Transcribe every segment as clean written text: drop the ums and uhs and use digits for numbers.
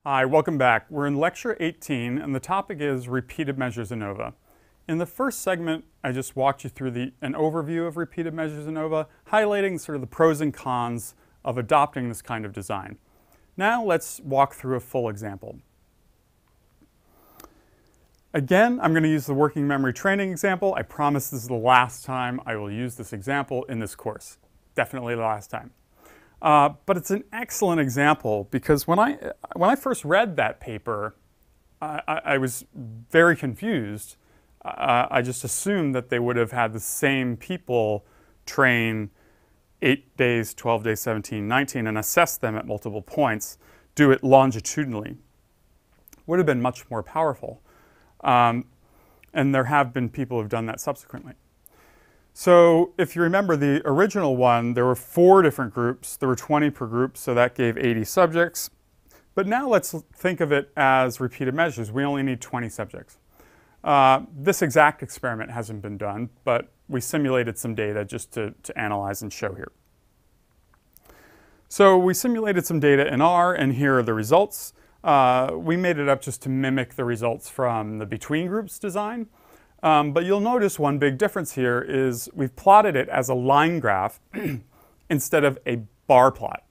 Hi, welcome back. We're in lecture 18 and the topic is repeated measures ANOVA. In the first segment, I just walked you through an overview of repeated measures ANOVA, highlighting sort of the pros and cons of adopting this kind of design. Now let's walk through a full example. Again, I'm going to use the working memory training example. I promise this is the last time I will use this example in this course. Definitely the last time. But it's an excellent example because when I first read that paper, I was very confused. I just assumed that they would have had the same people train 8 days, 12 days, 17, 19, and assess them at multiple points, do it longitudinally. Would have been much more powerful. And there have been people who've done that subsequently. So if you remember the original one, there were 4 different groups. There were 20 per group, so that gave 80 subjects. But now let's think of it as repeated measures. We only need 20 subjects. This exact experiment hasn't been done, but we simulated some data just to analyze and show here. So we simulated some data in R, and here are the results. We made it up just to mimic the results from the between groups design. But you'll notice one big difference here is we've plotted it as a line graph instead of a bar plot.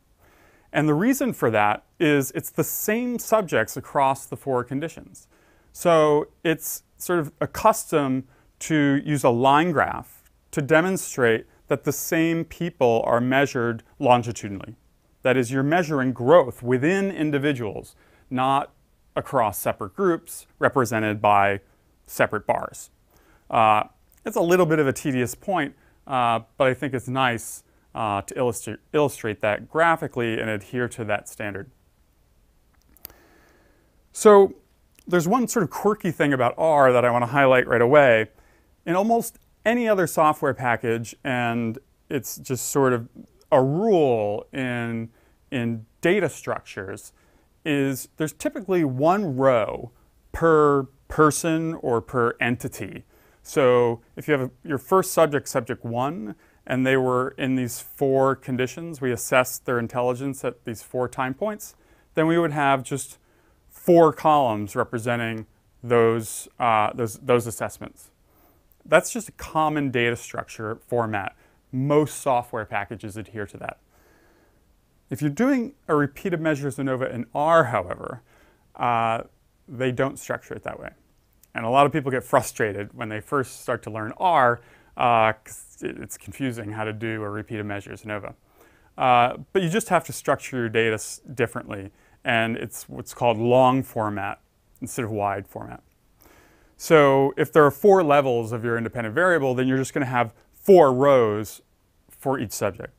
And the reason for that is it's the same subjects across the 4 conditions. So it's sort of accustomed to use a line graph to demonstrate that the same people are measured longitudinally. That is, you're measuring growth within individuals, not across separate groups represented by separate bars. It's a little bit of a tedious point, but I think it's nice to illustrate that graphically and adhere to that standard. So there's one sort of quirky thing about R that I want to highlight right away. In almost any other software package, and it's just sort of a rule in data structures, is there's typically 1 row per person or per entity. So if you have your first subject, subject 1, and they were in these 4 conditions, we assessed their intelligence at these 4 time points, then we would have just 4 columns representing those assessments. That's just a common data structure format. Most software packages adhere to that. If you're doing a repeated measures ANOVA in R, however, they don't structure it that way. And a lot of people get frustrated when they first start to learn R because it's confusing how to do a repeated measures ANOVA. But you just have to structure your data differently, and it's what's called long format instead of wide format. So if there are 4 levels of your independent variable, then you're just going to have 4 rows for each subject.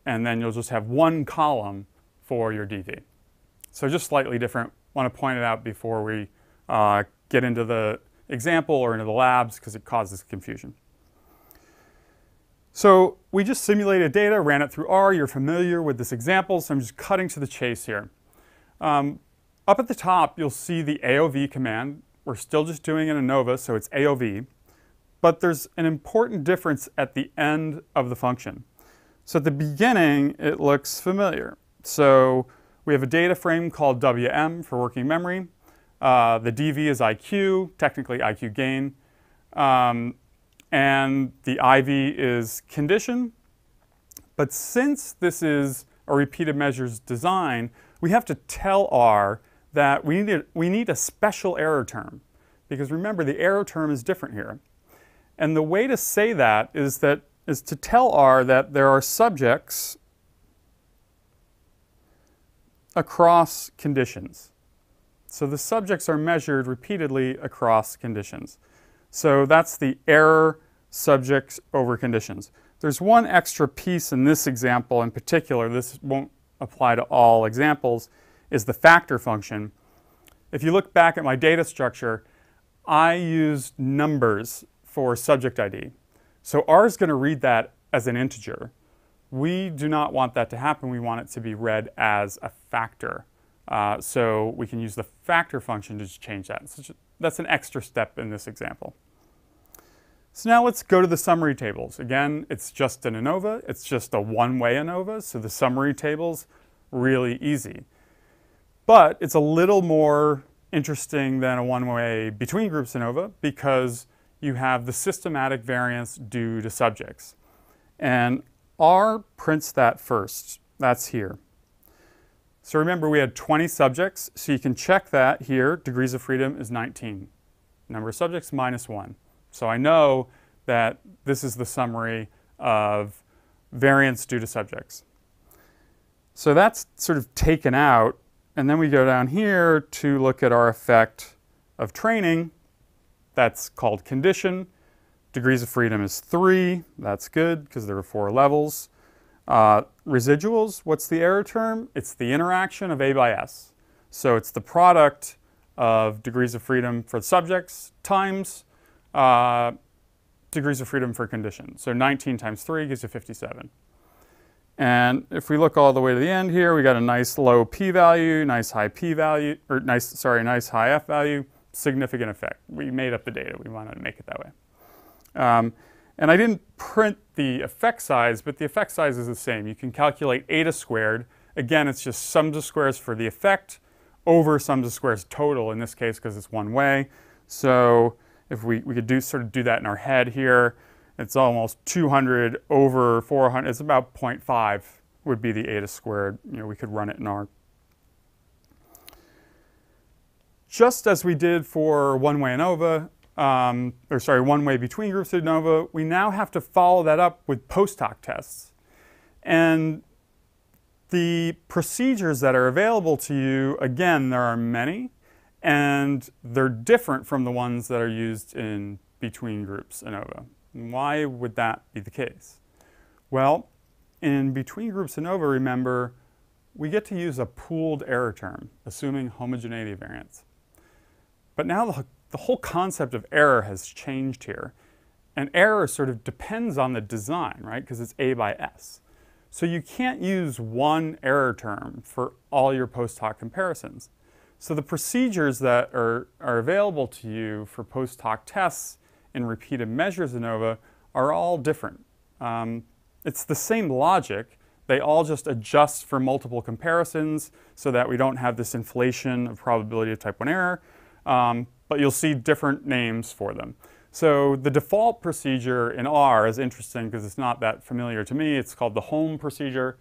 And then you'll just have 1 column for your DV. So just slightly different. Want to point it out before we get into the example or into the labs because it causes confusion. So we just simulated data, ran it through R. You're familiar with this example, so I'm just cutting to the chase here. Up at the top, you'll see the AOV command. We're still just doing an ANOVA, so it's AOV. But there's an important difference at the end of the function. So at the beginning, it looks familiar. So we have a data frame called WM for working memory. The DV is IQ, technically IQ gain. And the IV is condition. But since this is a repeated measures design, we have to tell R that we need a special error term. Because remember, the error term is different here. And the way to say that is to tell R that there are subjects across conditions. So the subjects are measured repeatedly across conditions. So that's the error subjects over conditions. There's one extra piece in this example in particular, this won't apply to all examples, is the factor function. If you look back at my data structure, I used numbers for subject ID. So R is going to read that as an integer. We do not want that to happen. We want it to be read as a factor. So we can use the factor function to change that. So that's an extra step in this example. So now let's go to the summary tables. Again, it's just an ANOVA. It's just a one-way ANOVA, so the summary tables, really easy. But it's a little more interesting than a one-way between groups ANOVA because you have the systematic variance due to subjects. And R prints that first. That's here. So remember, we had 20 subjects, so you can check that here. Degrees of freedom is 19. Number of subjects, -1. So I know that this is the summary of variance due to subjects. So that's sort of taken out. And then we go down here to look at our effect of training. That's called condition. Degrees of freedom is 3. That's good because there are 4 levels. Residuals, what's the error term? It's the interaction of A by S. So it's the product of degrees of freedom for subjects times degrees of freedom for conditions. So 19 times 3 gives you 57. And if we look all the way to the end here, we got a nice low p-value, nice high p-value, or nice high f-value, significant effect. We made up the data. We wanted to make it that way. And I didn't print the effect size, but the effect size is the same. You can calculate eta squared. Again, it's just sums of squares for the effect over sums of squares total in this case because it's one way. So if we could sort of do that in our head here, it's almost 200 over 400. It's about 0.5 would be the eta squared. You know, we could run it in R. Just as we did for one-way ANOVA, one-way between groups ANOVA, we now have to follow that up with post-hoc tests. And the procedures that are available to you, again, there are many, and they're different from the ones that are used in between groups ANOVA. Why would that be the case? Well, in between groups ANOVA, remember, we get to use a pooled error term, assuming homogeneity variance. But now the whole concept of error has changed here. And error sort of depends on the design, right? Because it's A by S. So you can't use one error term for all your post-hoc comparisons. So the procedures that are available to you for post-hoc tests in repeated measures ANOVA are all different. It's the same logic. They all just adjust for multiple comparisons so that we don't have this inflation of probability of type 1 error. But you'll see different names for them. So the default procedure in R is interesting because it's not that familiar to me. It's called the home procedure.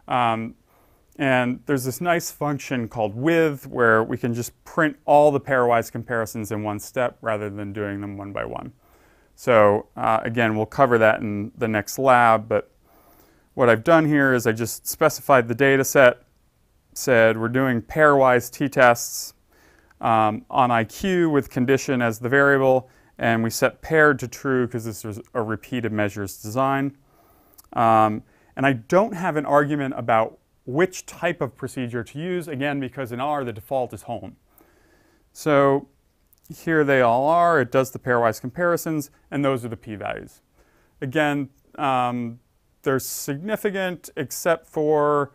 And there's this nice function called with where we can just print all the pairwise comparisons in one step rather than doing them one by one. So again, we'll cover that in the next lab. But what I've done here is I just specified the data set, said we're doing pairwise t-tests on IQ with condition as the variable, and we set paired to true because this was a repeated measures design. And I don't have an argument about which type of procedure to use, again, because in R the default is home. So here they all are. It does the pairwise comparisons, and those are the p-values. Again, they're significant except for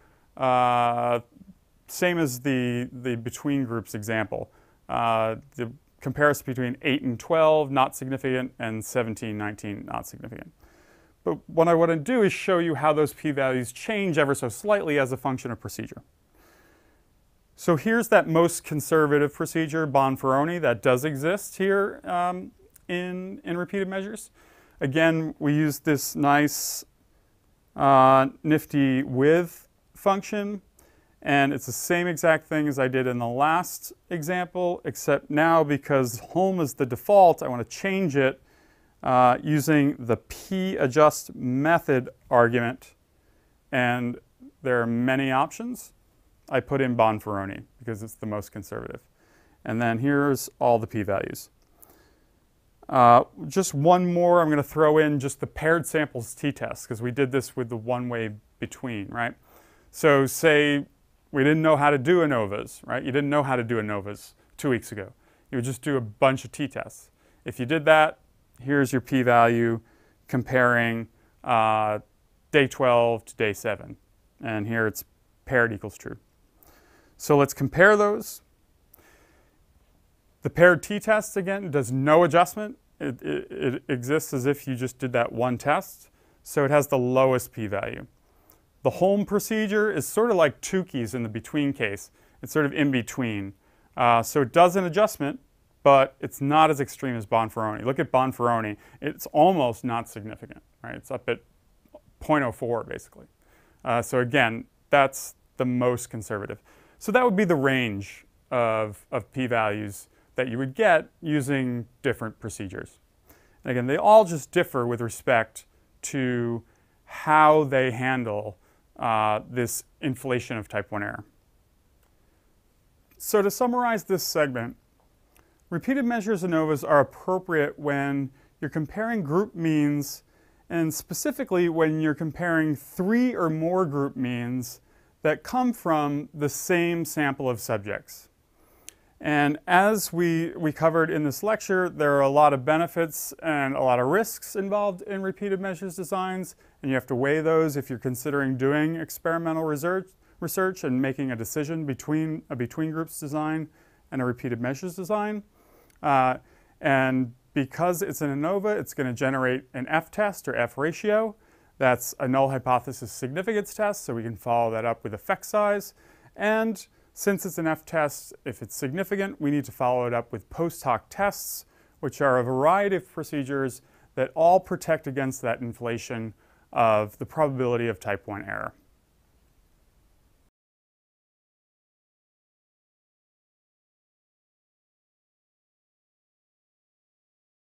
same as the between groups example. The comparison between 8 and 12, not significant, and 17, 19, not significant. But what I want to do is show you how those p-values change ever so slightly as a function of procedure. So here's that most conservative procedure, Bonferroni, that does exist here in repeated measures. Again, we use this nice nifty with function. And it's the same exact thing as I did in the last example, except now because home is the default, I want to change it using the p-adjust method argument. And there are many options. I put in Bonferroni because it's the most conservative. And then here's all the p-values. Just one more, I'm going to throw in just the paired samples t-test because we did this with the one-way between, right? So say we didn't know how to do ANOVAs, right? You didn't know how to do ANOVAs 2 weeks ago. You would just do a bunch of t-tests. If you did that, here's your p-value comparing day 12 to day 7. And here it's paired equals true. So let's compare those. The paired t-test, again, does no adjustment. It exists as if you just did that one test. So it has the lowest p-value. The home procedure is sort of like Tukey's in the between case. It's sort of in between. So it does an adjustment, but it's not as extreme as Bonferroni. Look at Bonferroni. It's almost not significant, right? It's up at 0.04 basically. So again, that's the most conservative. So that would be the range of p-values that you would get using different procedures. And again, they all just differ with respect to how they handle this inflation of type 1 error. So to summarize this segment, repeated measures ANOVAs are appropriate when you're comparing group means, and specifically when you're comparing 3 or more group means that come from the same sample of subjects. And as we covered in this lecture, there are a lot of benefits and a lot of risks involved in repeated measures designs, and you have to weigh those if you're considering doing experimental research and making a decision between a between groups design and a repeated measures design. And because it's an ANOVA, it's going to generate an F-test or F-ratio. That's a null hypothesis significance test, so we can follow that up with effect size. And since it's an F-test, if it's significant, we need to follow it up with post-hoc tests, which are a variety of procedures that all protect against that inflation of the probability of type 1 error.